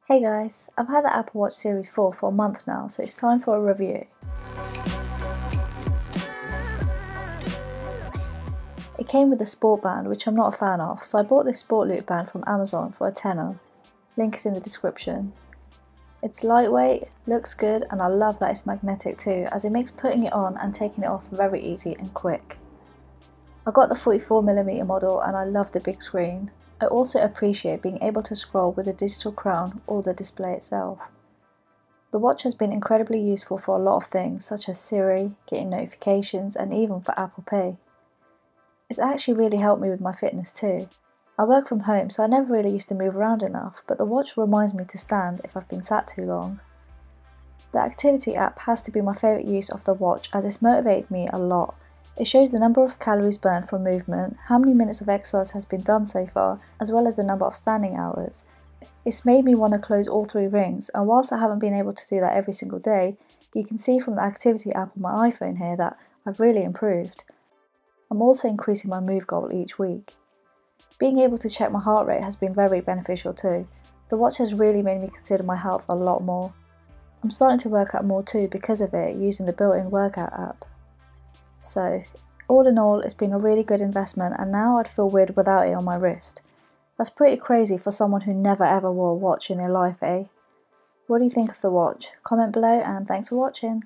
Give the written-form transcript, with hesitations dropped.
Hey guys, I've had the Apple Watch Series 4 for a month now, so it's time for a review. It came with a sport band, which I'm not a fan of, so I bought this sport loop band from Amazon for a tenner. Link is in the description. It's lightweight, looks good, and I love that it's magnetic too, as it makes putting it on and taking it off very easy and quick. I got the 44mm model and I love the big screen. I also appreciate being able to scroll with the digital crown or the display itself. The watch has been incredibly useful for a lot of things, such as Siri, getting notifications, and even for Apple Pay. It's actually really helped me with my fitness too. I work from home, so I never really used to move around enough, but the watch reminds me to stand if I've been sat too long. The activity app has to be my favourite use of the watch, as it's motivated me a lot. It shows the number of calories burned from movement, how many minutes of exercise has been done so far, as well as the number of standing hours. It's made me want to close all 3 rings, and whilst I haven't been able to do that every single day, you can see from the activity app on my iPhone here that I've really improved. I'm also increasing my move goal each week. Being able to check my heart rate has been very beneficial too. The watch has really made me consider my health a lot more. I'm starting to work out more too because of it, using the built-in workout app. So, all in all, it's been a really good investment, and now I'd feel weird without it on my wrist. That's pretty crazy for someone who never ever wore a watch in their life, eh? What do you think of the watch? Comment below, and thanks for watching!